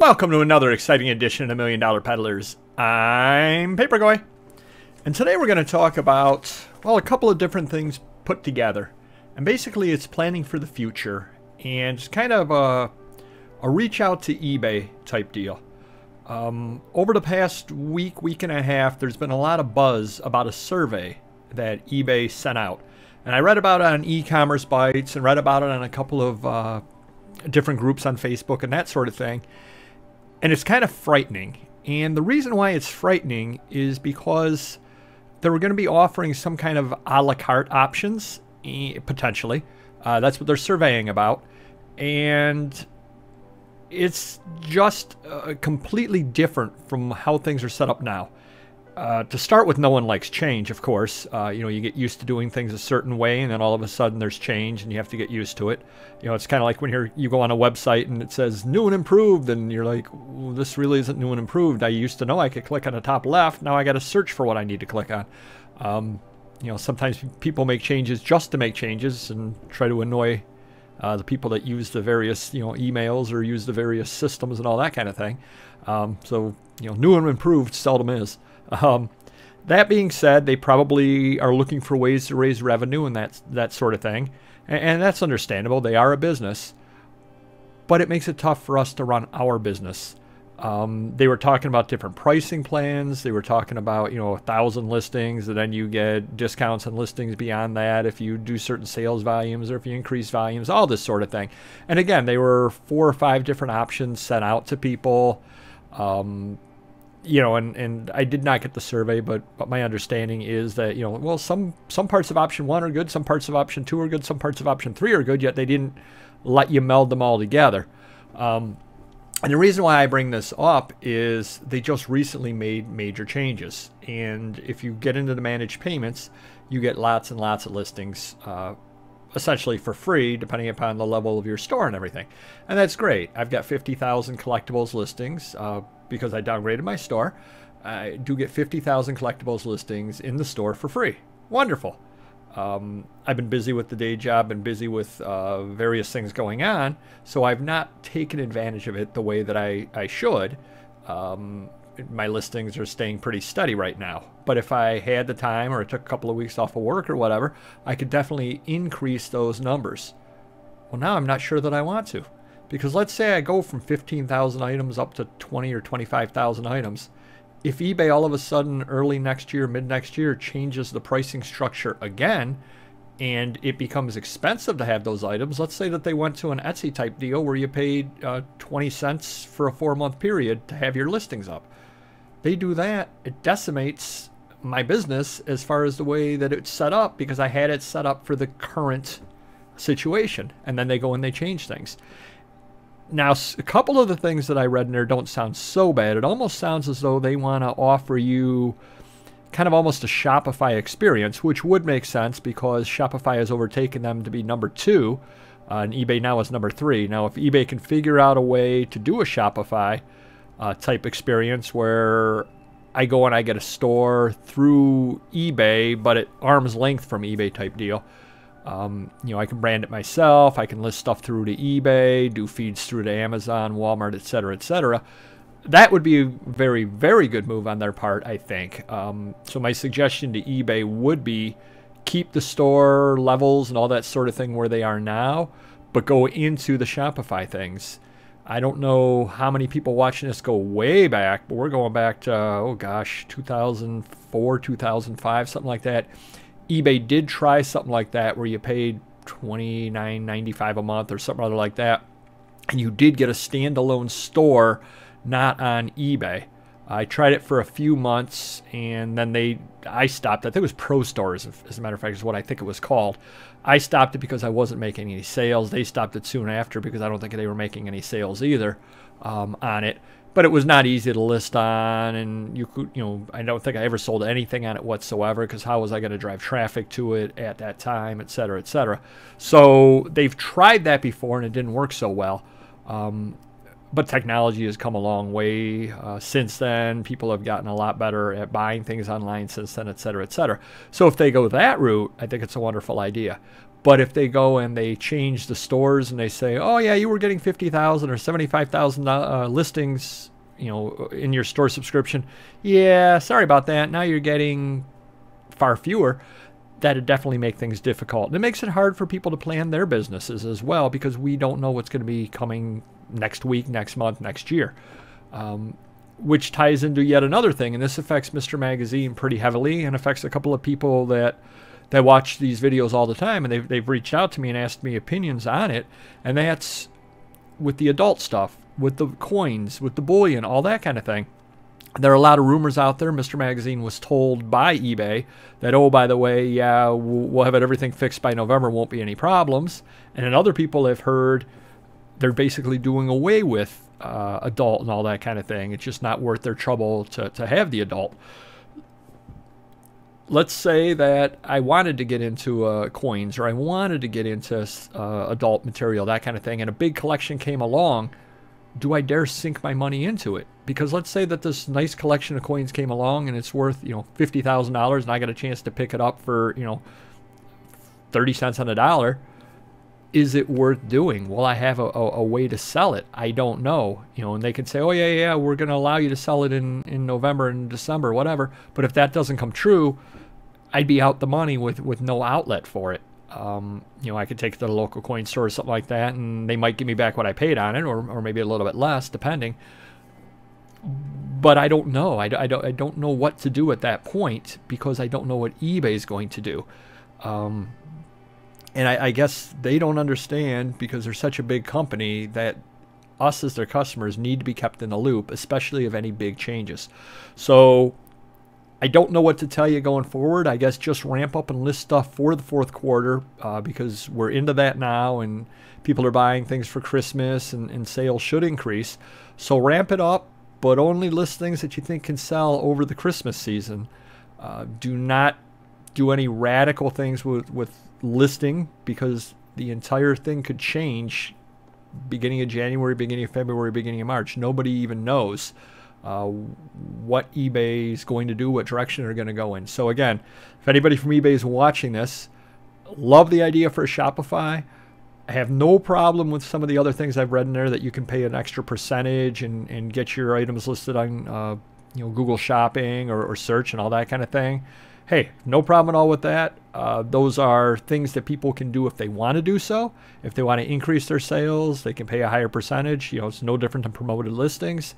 Welcome to another exciting edition of Million Dollar Peddlers. I'm Papergoy, and today we're going to talk about, well, a couple of different things put together. And basically it's planning for the future, and it's kind of a reach out to eBay type deal. Over the past week and a half, there's been a lot of buzz about a survey that eBay sent out. And I read about it on e-commerce bites and read about it on a couple of different groups on Facebook and that sort of thing. And it's kind of frightening. And the reason why it's frightening is because they were going to be offering some kind of a la carte options, potentially. That's what they're surveying about. And it's just completely different from how things are set up now. To start with, no one likes change, of course. You get used to doing things a certain way, and then all of a sudden there's change, and you have to get used to it. It's kind of like when you go on a website and it says new and improved, and you're like, well, this really isn't new and improved. I used to know I could click on the top left. Now I got to search for what I need to click on. Sometimes people make changes just to make changes and try to annoy the people that use the various emails or use the various systems and all that kind of thing. So new and improved seldom is. That being said, they probably are looking for ways to raise revenue and that sort of thing. And that's understandable. They are a business. But it makes it tough for us to run our business. They were talking about different pricing plans. They were talking about, 1,000 listings, and then you get discounts on listings beyond that if you do certain sales volumes or if you increase volumes, all this sort of thing. And again, they were 4 or 5 different options sent out to people. And I did not get the survey, but my understanding is that, well, some parts of option 1 are good, some parts of option 2 are good, some parts of option 3 are good, yet they didn't let you meld them all together. And the reason why I bring this up is they just recently made major changes. And if you get into the managed payments, you get lots and lots of listings, essentially for free, depending upon the level of your store and everything. And that's great. I've got 50,000 collectibles listings because I downgraded my store. I do get 50,000 collectibles listings in the store for free. Wonderful. I've been busy with the day job and busy with various things going on, so I've not taken advantage of it the way that I should. My listings are staying pretty steady right now. But if I had the time or I took a couple of weeks off of work or whatever, I could definitely increase those numbers. Well, now I'm not sure that I want to. Because let's say I go from 15,000 items up to 20 or 25,000 items. If eBay all of a sudden early next year, mid next year changes the pricing structure again, and it becomes expensive to have those items, let's say that they went to an Etsy type deal where you paid 20 cents for a 4-month period to have your listings up. They do that, it decimates my business as far as the way that it's set up, because I had it set up for the current situation, and then they go and they change things. Now, a couple of the things that I read in there don't sound so bad. It almost sounds as though they want to offer you kind of almost a Shopify experience, which would make sense because Shopify has overtaken them to be number 2, and eBay now is number 3. Now, if eBay can figure out a way to do a Shopify type experience where I go and I get a store through eBay, but at arm's length from eBay type deal, I can brand it myself. I can list stuff through to eBay, do feeds through to Amazon, Walmart, etc., etc. That would be a very, very good move on their part, I think. So my suggestion to eBay would be keep the store levels and all that sort of thing where they are now, but go into the Shopify things. I don't know how many people watching this go way back, but we're going back to, 2004, 2005, something like that. eBay did try something like that where you paid $29.95 a month or something other like that, and you did get a standalone store not on eBay. I tried it for a few months, and then I stopped. I think it was Pro Stores, as a matter of fact, is what I think it was called. I stopped it because I wasn't making any sales. They stopped it soon after because I don't think they were making any sales either on it. But it was not easy to list on, and I don't think I ever sold anything on it whatsoever, because how was I going to drive traffic to it at that time, et cetera, et cetera. So they've tried that before, and it didn't work so well. But technology has come a long way since then. People have gotten a lot better at buying things online since then, et cetera, et cetera. So if they go that route, I think it's a wonderful idea. But if they go and they change the stores and they say, oh yeah, you were getting 50,000 or 75,000 listings, in your store subscription. Yeah, sorry about that. Now you're getting far fewer. That'd definitely make things difficult. And it makes it hard for people to plan their businesses as well, because we don't know what's going to be coming next week, next month, next year, which ties into yet another thing. And this affects Mr. Magazine pretty heavily, and affects a couple of people that watch these videos all the time, and they've reached out to me and asked me opinions on it. And that's with the adult stuff, with the coins, with the bullion, all that kind of thing. There are a lot of rumors out there. Mr. Magazine was told by eBay that, oh, by the way, yeah, we'll have everything fixed by November, won't be any problems. And then other people have heard they're basically doing away with adult and all that kind of thing. It's just not worth their trouble to have the adult. Let's say that I wanted to get into coins, or I wanted to get into adult material, that kind of thing, and a big collection came along. Do I dare sink my money into it? Because let's say that this nice collection of coins came along and it's worth, $50,000, and I got a chance to pick it up for, 30 cents on the dollar. Is it worth doing? Will I have a way to sell it? I don't know. And they can say, oh yeah, we're going to allow you to sell it in November and December, whatever. But if that doesn't come true, I'd be out the money with no outlet for it. I could take it to the local coin store or something like that, and they might give me back what I paid on it, or maybe a little bit less, depending. But I don't know. I don't know what to do at that point, because I don't know what eBay is going to do. And I guess they don't understand, because they're such a big company, that us as their customers need to be kept in the loop, especially of any big changes. So I don't know what to tell you going forward. I guess just ramp up and list stuff for the fourth quarter, because we're into that now, and people are buying things for Christmas, and sales should increase. So ramp it up, but only list things that you think can sell over the Christmas season. Do not do any radical things with listing, because the entire thing could change beginning of January, beginning of February, beginning of March. Nobody even knows what eBay is going to do, what direction they're going to go in. So again, if anybody from eBay is watching this, love the idea for a Shopify. I have no problem with some of the other things I've read in there, that you can pay an extra percentage and get your items listed on Google Shopping or search and all that kind of thing. Hey, no problem at all with that. Those are things that people can do if they want to do so. If they want to increase their sales, they can pay a higher percentage. It's no different than promoted listings.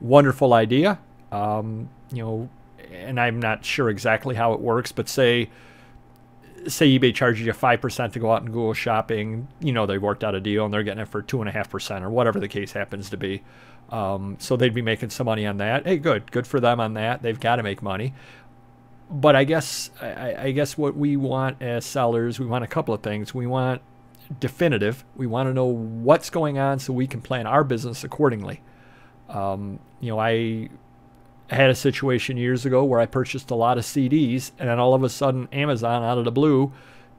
Wonderful idea. And I'm not sure exactly how it works, but say eBay charges you 5% to go out and Google Shopping. They worked out a deal and they're getting it for 2.5% or whatever the case happens to be. So they'd be making some money on that. Hey, good for them on that. They've got to make money. But I guess what we want as sellers, we want a couple of things. We want definitive. We want to know what's going on so we can plan our business accordingly. I had a situation years ago where I purchased a lot of CDs, and then all of a sudden Amazon, out of the blue,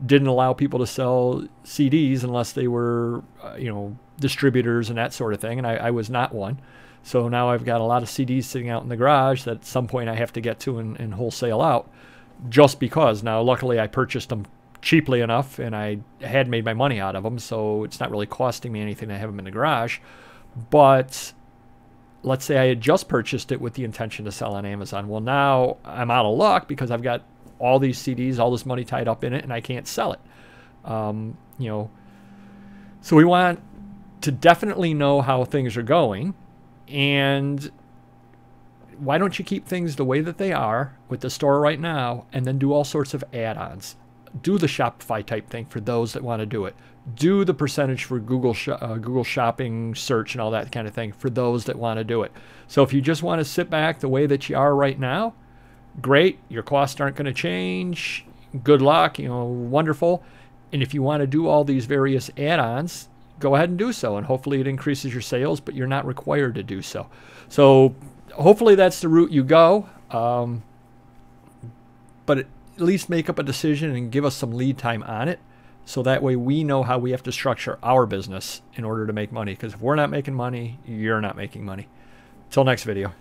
didn't allow people to sell CDs unless they were, distributors and that sort of thing, and I was not one. So now I've got a lot of CDs sitting out in the garage that at some point I have to get to and wholesale out, just because. Now, luckily, I purchased them cheaply enough, and I had made my money out of them, so it's not really costing me anything to have them in the garage. But let's say I had just purchased it with the intention to sell on Amazon. Well, now I'm out of luck, because I've got all these CDs, all this money tied up in it, and I can't sell it. So we want to definitely know how things are going. And why don't you keep things the way that they are with the store right now, and then do all sorts of add-ons? Do the Shopify type thing for those that want to do it. Do the percentage for Google Shopping search and all that kind of thing for those that want to do it. So if you just want to sit back the way that you are right now, great. Your costs aren't going to change. Good luck. Wonderful. And if you want to do all these various add-ons, go ahead and do so, and hopefully it increases your sales, but you're not required to do so. So hopefully that's the route you go, but at least make up a decision and give us some lead time on it. so that way we know how we have to structure our business in order to make money. Because if we're not making money, you're not making money. Till next video.